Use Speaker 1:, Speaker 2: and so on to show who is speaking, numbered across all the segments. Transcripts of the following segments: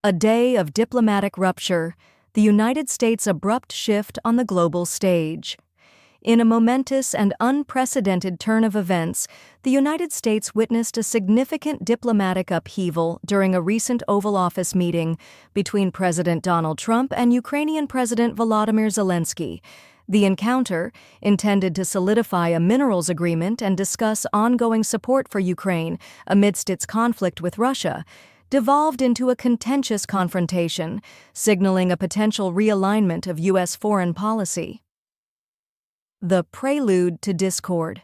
Speaker 1: A day of diplomatic rupture, the United States' abrupt shift on the global stage. In a momentous and unprecedented turn of events, the United States witnessed a significant diplomatic upheaval during a recent Oval Office meeting between President Donald Trump and Ukrainian President Volodymyr Zelensky. The encounter, intended to solidify a minerals agreement and discuss ongoing support for Ukraine amidst its conflict with Russia, devolved into a contentious confrontation, signaling a potential realignment of U.S. foreign policy. The prelude to discord.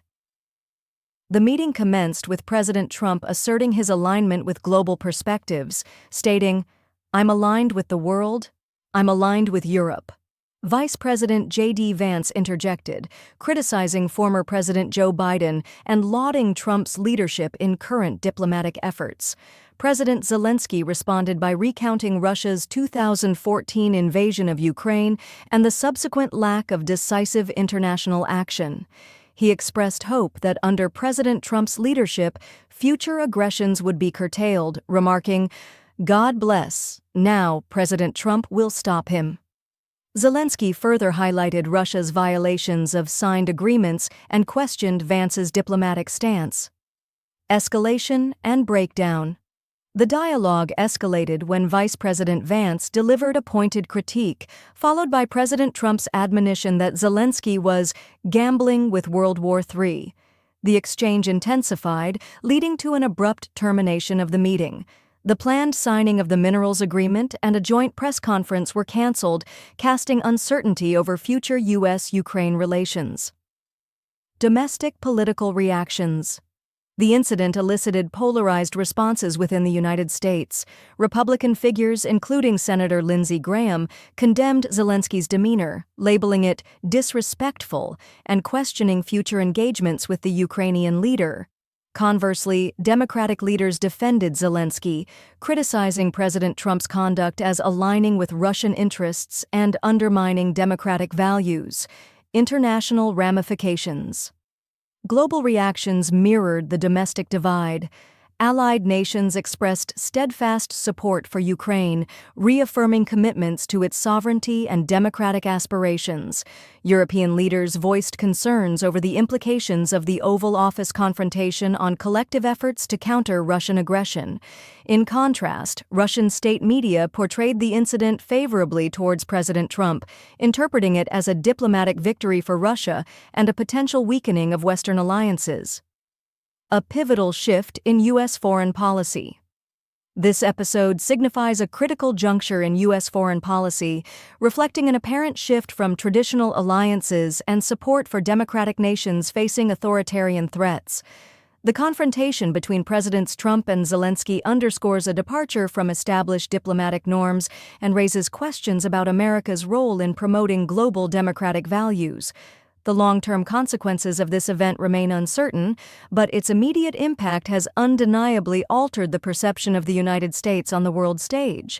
Speaker 1: The meeting commenced with President Trump asserting his alignment with global perspectives, stating, "I'm aligned with the world, I'm aligned with Europe." Vice President J.D. Vance interjected, criticizing former President Joe Biden and lauding Trump's leadership in current diplomatic efforts. President Zelensky responded by recounting Russia's 2014 invasion of Ukraine and the subsequent lack of decisive international action. He expressed hope that under President Trump's leadership, future aggressions would be curtailed, remarking, "God bless, now President Trump will stop him." Zelensky further highlighted Russia's violations of signed agreements and questioned Vance's diplomatic stance. Escalation and breakdown. The dialogue escalated when Vice President Vance delivered a pointed critique, followed by President Trump's admonition that Zelensky was gambling with World War III. The exchange intensified, leading to an abrupt termination of the meeting. The planned signing of the minerals agreement and a joint press conference were canceled, casting uncertainty over future U.S.-Ukraine relations. Domestic political reactions. The incident elicited polarized responses within the United States. Republican figures, including Senator Lindsey Graham, condemned Zelensky's demeanor, labeling it disrespectful and questioning future engagements with the Ukrainian leader. Conversely, Democratic leaders defended Zelensky, criticizing President Trump's conduct as aligning with Russian interests and undermining democratic values. International ramifications. Global reactions mirrored the domestic divide. Allied nations expressed steadfast support for Ukraine, reaffirming commitments to its sovereignty and democratic aspirations. European leaders voiced concerns over the implications of the Oval Office confrontation on collective efforts to counter Russian aggression. In contrast, Russian state media portrayed the incident favorably towards President Trump, interpreting it as a diplomatic victory for Russia and a potential weakening of Western alliances. A pivotal shift in U.S. foreign policy. This episode signifies a critical juncture in U.S. foreign policy, reflecting an apparent shift from traditional alliances and support for democratic nations facing authoritarian threats. The confrontation between Presidents Trump and Zelensky underscores a departure from established diplomatic norms and raises questions about America's role in promoting global democratic values. The long-term consequences of this event remain uncertain, but its immediate impact has undeniably altered the perception of the United States on the world stage.